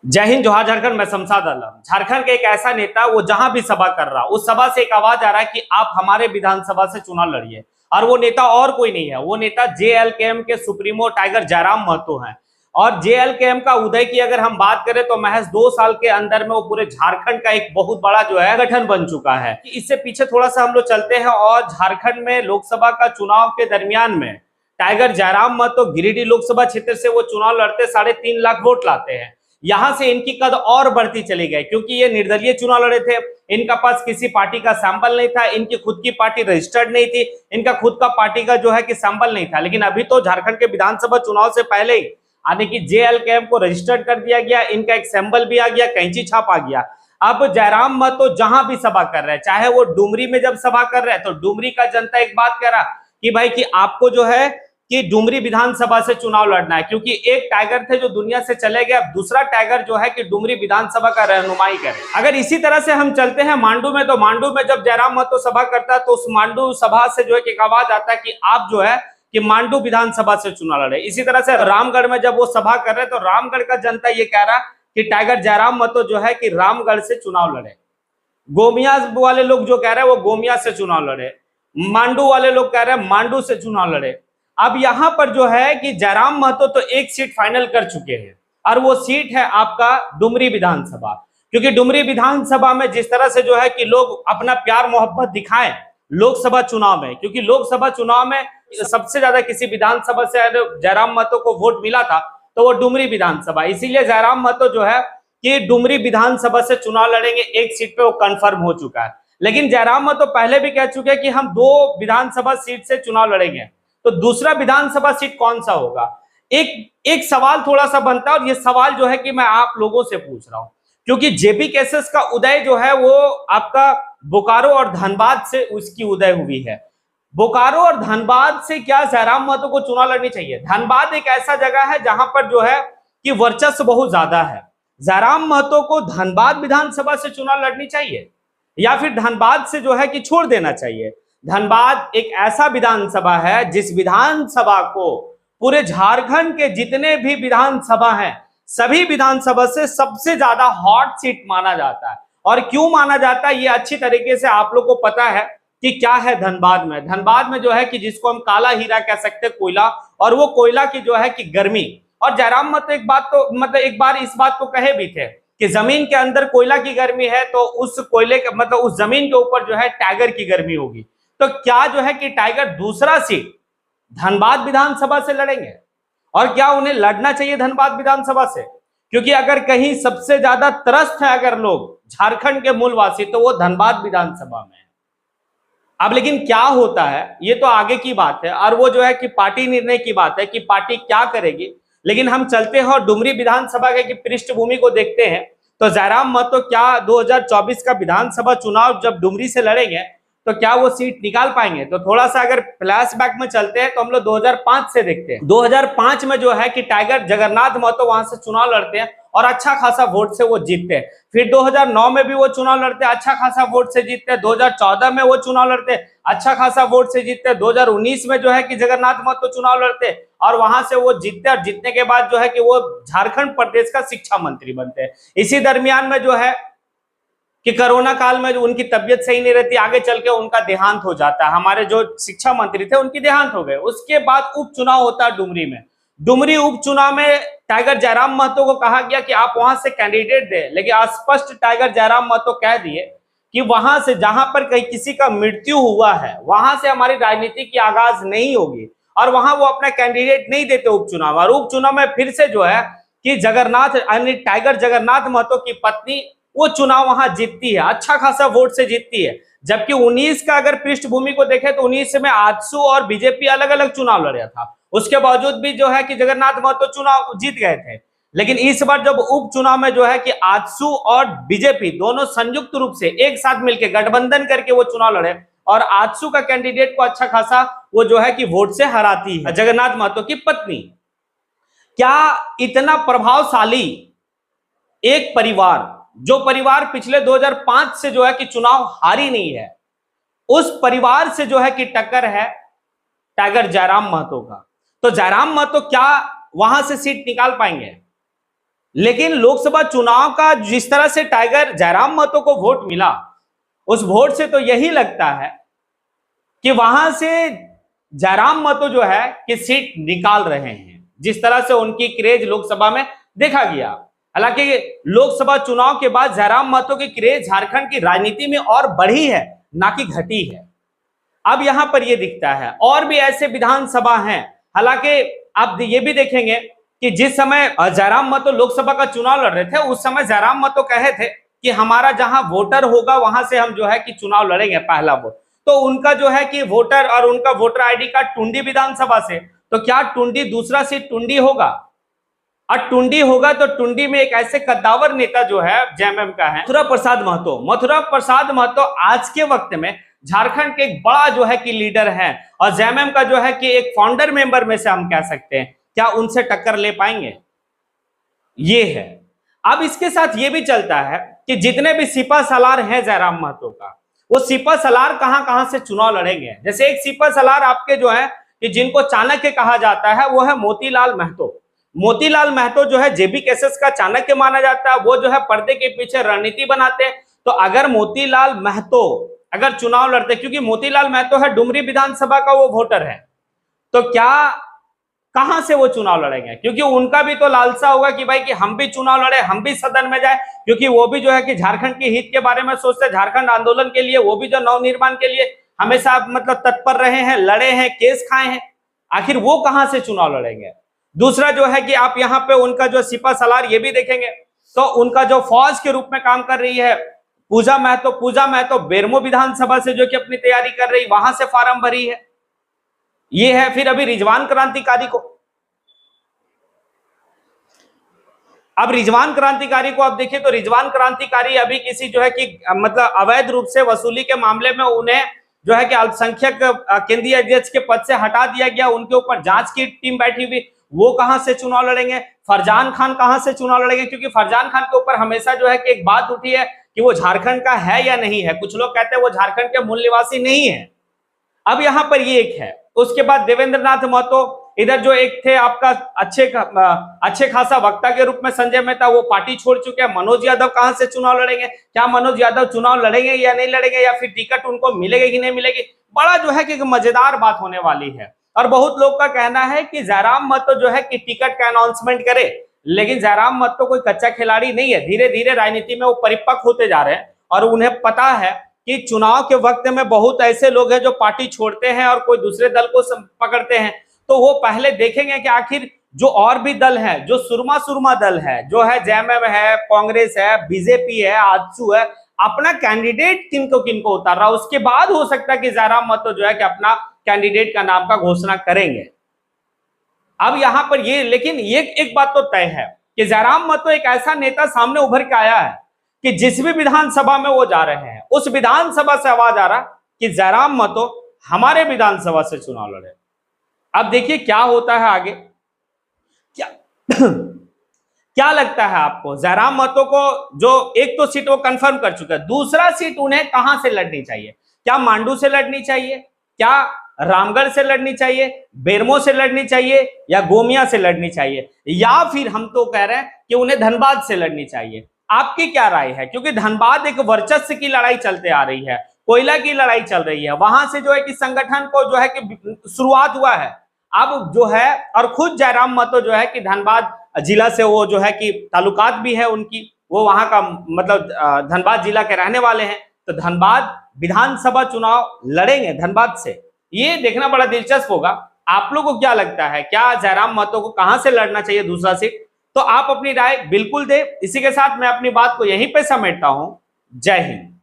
जय हिंद, जोहार झारखंड। मैं शमशाद आलम। झारखंड के एक ऐसा नेता, वो जहां भी सभा कर रहा, उस सभा से एक आवाज आ रहा है कि आप हमारे विधानसभा से चुनाव लड़िए। और वो नेता और कोई नहीं है, वो नेता जेएलकेएम के सुप्रीमो टाइगर जयराम महतो हैं। और जेएलकेएम का उदय की अगर हम बात करें तो महज 2 साल के अंदर में वो पूरे झारखंड का एक बहुत बड़ा जो है गठन बन चुका है। इससे पीछे थोड़ा सा हम लोग चलते हैं और झारखंड में लोकसभा का चुनाव के दरमियान में टाइगर जयराम महतो गिरिडीह लोकसभा क्षेत्र से वो चुनाव लड़ते 3.5 लाख वोट लाते हैं। यहां से इनकी कद और बढ़ती चली गई, क्योंकि ये निर्दलीय चुनाव लड़े थे। इनका पास किसी पार्टी का सैंपल नहीं था, इनकी खुद की पार्टी रजिस्टर्ड नहीं थी, इनका खुद का पार्टी का जो है कि सैंपल नहीं था। लेकिन अभी तो झारखंड के विधानसभा चुनाव से पहले ही यानी कि जेएलकेएम को रजिस्टर्ड कर दिया गया, इनका एक सैंपल भी आ गया, कैंची छाप आ गया। अब जयराम महतो जहां भी सभा कर रहे हैं, चाहे वो डुमरी में जब सभा कर रहे हैं तो डुमरी का जनता एक बात कह रहा कि भाई कि आपको जो है कि डुमरी विधानसभा से चुनाव लड़ना है, क्योंकि एक टाइगर थे जो दुनिया से चले गए, अब दूसरा टाइगर जो है कि डुमरी विधानसभा का रहनुमाई करे। अगर इसी तरह से हम चलते हैं मांडू में, तो मांडू में जब जयराम महतो सभा करता है तो उस मांडू सभा से जो है कि एक आवाज आता है कि आप जो है कि मांडू विधानसभा से चुनाव लड़े। इसी तरह से रामगढ़ में जब वो सभा कर रहे तो रामगढ़ का जनता ये कह रहा कि टाइगर जयराम महतो जो है कि रामगढ़ से चुनाव लड़े। गोमिया वाले लोग जो कह रहे हैं वो गोमिया से चुनाव लड़े, मांडू वाले लोग कह रहे हैं मांडू से चुनाव लड़े। अब यहां पर जो है कि जयराम महतो तो एक सीट फाइनल कर चुके हैं और वो सीट है आपका डुमरी विधानसभा। क्योंकि डुमरी विधानसभा में जिस तरह से जो है कि लोग अपना प्यार मोहब्बत दिखाएं लोकसभा चुनाव में, क्योंकि लोकसभा चुनाव में सबसे ज्यादा किसी विधानसभा से जयराम महतो को वोट मिला था तो वो डुमरी विधानसभा, इसीलिए जयराम महतो जो है कि डुमरी विधानसभा से चुनाव लड़ेंगे। एक सीट पे वो कंफर्म हो चुका है। लेकिन जयराम महतो पहले भी कह चुके हैं कि हम 2 विधानसभा सीट से चुनाव लड़ेंगे, तो दूसरा विधानसभा सीट कौन सा होगा। एक सवाल थोड़ा सा बनता है, और ये सवाल जो है कि मैं आप लोगों से पूछ रहा हूं, क्योंकि जेपी केसेस का उदय जो है वो आपका बोकारो और धनबाद से उसकी उदय हुई है। बोकारो और धनबाद से क्या जयराम महतो को चुनाव लड़नी चाहिए? धनबाद एक ऐसा जगह है जहां पर जो है कि वर्चस्व बहुत ज्यादा है। जयराम महतो को धनबाद विधानसभा से चुनाव लड़नी चाहिए या फिर धनबाद से जो है कि छोड़ देना चाहिए? धनबाद एक ऐसा विधानसभा है जिस विधानसभा को पूरे झारखंड के जितने भी विधानसभा हैं सभी विधानसभा से सबसे ज्यादा हॉट सीट माना जाता है। और क्यों माना जाता है ये अच्छी तरीके से आप लोग को पता है कि क्या है धनबाद में। धनबाद में जो है कि जिसको हम काला हीरा कह सकते हैं, कोयला, और वो कोयला की जो है कि गर्मी। और जयराम महतो एक बार इस बात को कहे भी थे कि जमीन के अंदर कोयला की गर्मी है तो उस कोयले के उस जमीन के ऊपर जो है टाइगर की गर्मी होगी। तो क्या जो है कि टाइगर दूसरा सीट धनबाद विधानसभा से लड़ेंगे? और क्या उन्हें लड़ना चाहिए धनबाद विधानसभा से? क्योंकि अगर कहीं सबसे ज्यादा त्रस्त है अगर लोग झारखंड के मूलवासी तो वो धनबाद विधानसभा में है। अब लेकिन क्या होता है ये तो आगे की बात है, और वो जो है कि पार्टी निर्णय की बात है कि पार्टी क्या करेगी। लेकिन हम चलते हैं और डुमरी विधानसभा के पृष्ठभूमि को देखते हैं। तो जयराम महतो क्या 2024 का विधानसभा चुनाव जब डुमरी से लड़ेंगे तो क्या वो सीट निकाल पाएंगे? तो थोड़ा सा अगर फ्लैशबैक में चलते हैं तो हम लोग 2005 से देखते हैं। 2005 में जो है कि टाइगर जगन्नाथ महतो वहां से चुनाव लड़ते हैं और अच्छा खासा वोट से वो जीतते हैं। फिर 2009 में भी वो चुनाव लड़ते हैं, अच्छा खासा वोट से जीतते हैं। 2014 में वो चुनाव लड़ते हैं, अच्छा खासा वोट से जीतते हैं। 2019 में जो है कि जगन्नाथ महतो चुनाव लड़ते हैं और वहां से वो जीतते हैं, और जीतने के बाद जो है कि वो झारखंड प्रदेश का शिक्षा मंत्री बनते हैं। इसी दरमियान में जो है कि कोरोना काल में जो उनकी तबियत सही नहीं रहती, आगे चल के उनका देहांत हो जाता है। हमारे जो शिक्षा मंत्री थे उनकी देहांत हो गए। उसके बाद उपचुनाव होता है डुमरी में। डुमरी उपचुनाव में टाइगर जयराम महतो को कहा गया कि आप वहां से कैंडिडेट दे, लेकिन स्पष्ट टाइगर जयराम महतो कह दिए कि वहां से जहां पर कहीं किसी का मृत्यु हुआ है वहां से हमारी राजनीति की आगाज नहीं होगी, और वहां वो अपना कैंडिडेट नहीं देते उपचुनाव। और उपचुनाव में फिर से जो है कि जगन्नाथ यानी टाइगर जगन्नाथ महतो की पत्नी वो चुनाव वहां जीतती है, अच्छा खासा वोट से जीतती है। जबकि 19 का अगर पृष्ठभूमि को देखें तो 19 में आजसू और बीजेपी अलग अलग चुनाव लड़ा था, उसके बावजूद भी जो है कि जगन्नाथ महतो चुनाव जीत गए थे। लेकिन इस बार जब उपचुनाव में जो है कि आजसू और बीजेपी दोनों संयुक्त रूप से एक साथ मिलकर गठबंधन करके वो चुनाव लड़े, और आजसू का कैंडिडेट को अच्छा खासा वो जो है कि वोट से हराती है जगन्नाथ महतो की पत्नी। क्या इतना प्रभावशाली एक परिवार, जो परिवार पिछले 2005 से जो है कि चुनाव हारी नहीं है, उस परिवार से जो है कि टक्कर है टाइगर जयराम महतो का? तो जयराम महतो क्या वहां से सीट निकाल पाएंगे? लेकिन लोकसभा चुनाव का जिस तरह से टाइगर जयराम महतो को वोट मिला, उस वोट से तो यही लगता है कि वहां से जयराम महतो जो है कि सीट निकाल रहे हैं, जिस तरह से उनकी क्रेज लोकसभा में देखा गया। हालांकि लोकसभा चुनाव के बाद जयराम महतो की क्रेज झारखंड की राजनीति में और बढ़ी है, ना कि घटी है। अब यहां पर यह दिखता है और भी ऐसे विधानसभा हैं। हालांकि आप ये भी देखेंगे कि जिस समय जयराम महतो लोकसभा का चुनाव लड़ रहे थे, उस समय जयराम महतो कहे थे कि हमारा जहां वोटर होगा वहां से हम जो है कि चुनाव लड़ेंगे, पहला वोट। तो उनका जो है कि वोटर और उनका वोटर आईडी कार्ड टुंडी विधानसभा से, तो क्या टुंडी दूसरा सीट टुंडी होगा? और टुंडी होगा तो टुंडी में एक ऐसे कद्दावर नेता जो है जेएमएम का है मथुरा प्रसाद महतो। मथुरा प्रसाद महतो आज के वक्त में झारखंड के एक बड़ा जो है कि लीडर है और जेएमएम का जो है कि एक फाउंडर मेंबर में से हम कह सकते हैं। क्या उनसे टक्कर ले पाएंगे? ये है। अब इसके साथ ये भी चलता है कि जितने भी सिपा सलार हैं जयराम महतो का, वो सिपा सलार कहां कहां से चुनाव लड़ेंगे। जैसे एक सिपा सलार आपके जो है कि जिनको चाणक्य कहा जाता है, वो है मोतीलाल महतो। मोतीलाल महतो जो है जेबी केसेस का चाणक्य माना जाता है। वो जो है पर्दे के पीछे रणनीति बनाते हैं। तो अगर मोतीलाल महतो अगर चुनाव लड़ते, क्योंकि मोतीलाल महतो है डुमरी विधानसभा का वो वोटर है, तो क्या कहां से वो चुनाव लड़ेंगे? क्योंकि उनका भी तो लालसा होगा कि भाई कि हम भी चुनाव लड़े, हम भी सदन में जाए, क्योंकि वो भी जो है कि झारखंड के हित के बारे में सोचते हैं। झारखंड आंदोलन के लिए वो भी जो नवनिर्माण के लिए हमेशा मतलब तत्पर रहे हैं, लड़े हैं, केस खाए हैं। आखिर वो कहां से चुनाव लड़ेंगे? दूसरा जो है कि आप यहाँ पे उनका जो सिपा सलार ये भी देखेंगे, तो उनका जो फौज के रूप में काम कर रही है पूजा महतो बेरमो विधानसभा से जो कि अपनी तैयारी कर रही, वहां से फार्म भरी है। ये है। फिर अभी रिजवान क्रांतिकारी को, अब रिजवान क्रांतिकारी को आप देखिए तो रिजवान क्रांतिकारी अभी किसी जो है कि मतलब अवैध रूप से वसूली के मामले में उन्हें जो है कि अल्पसंख्यक केंद्रीय अध्यक्ष के पद से हटा दिया गया। उनके ऊपर जांच की टीम बैठी हुई, वो कहां से चुनाव लड़ेंगे? फरजान खान कहां से चुनाव लड़ेंगे? क्योंकि फरजान खान के ऊपर हमेशा जो है कि एक बात उठी है कि वो झारखंड का है या नहीं है। कुछ लोग कहते हैं वो झारखंड के मूल निवासी नहीं है। अब यहां पर ये एक है। उसके बाद देवेंद्र नाथ महतो, इधर जो एक थे आपका अच्छे खासा वक्ता के रूप में संजय मेहता, वो पार्टी छोड़ चुके हैं। मनोज यादव कहां से चुनाव लड़ेंगे? क्या मनोज यादव चुनाव लड़ेंगे या नहीं लड़ेंगे, या फिर टिकट उनको मिलेगी कि नहीं मिलेगी? बड़ा जो है कि मजेदार बात होने वाली है। और बहुत लोग का कहना है कि जयराम महतो जो है कि टिकट का अनाउंसमेंट करे, लेकिन जयराम महतो कोई कच्चा खिलाड़ी नहीं है। धीरे धीरे राजनीति में वो परिपक्व होते जा रहे हैं और उन्हें पता है कि चुनाव के वक्त में बहुत ऐसे लोग हैं जो पार्टी छोड़ते हैं और कोई दूसरे दल को पकड़ते हैं। तो वो पहले देखेंगे कि आखिर जो और भी दल है, जो सुरमा दल है, जो है जेएमएम है, कांग्रेस है, बीजेपी है, आजसू है, अपना कैंडिडेट किनको उतार रहा। उसके बाद हो सकता है कि जयराम महतो जो है कि अपना कैंडिडेट का नाम का घोषणा करेंगे। अब यहां पर ये, लेकिन ये एक बात तो तय है कि जयराम महतो एक ऐसा नेता सामने उभर के आया है कि जिस भी विधानसभा में वो जा रहे हैं, उस विधानसभा से आवाज आ रहा कि जयराम महतो हमारे विधानसभा से चुनाव लड़े। अब देखिए क्या होता है आगे। क्या क्या लगता है आपको? जयराम महतो को जो एक तो सीट वो कंफर्म कर चुका है, दूसरा सीट उन्हें कहां से लड़नी चाहिए? क्या मांडू से लड़नी चाहिए? क्या रामगढ़ से लड़नी चाहिए? बेरमो से लड़नी चाहिए? या गोमिया से लड़नी चाहिए? या फिर हम तो कह रहे हैं कि उन्हें धनबाद से लड़नी चाहिए। आपकी क्या राय है? क्योंकि धनबाद एक वर्चस्व की लड़ाई चलते आ रही है, कोयला की लड़ाई चल रही है। वहां से जो है कि संगठन को जो है कि शुरुआत हुआ है अब जो है, और खुद जयराम महतो जो है कि धनबाद जिला से वो जो है कि ताल्लुकात भी है उनकी, वो वहां का मतलब धनबाद जिला के रहने वाले हैं। तो धनबाद विधानसभा चुनाव लड़ेंगे धनबाद से, ये देखना बड़ा दिलचस्प होगा। आप लोगों को क्या लगता है? क्या जयराम महतो को कहां से लड़ना चाहिए दूसरा सीट? तो आप अपनी राय बिल्कुल दे। इसी के साथ मैं अपनी बात को यहीं पे समेटता हूं। जय हिंद।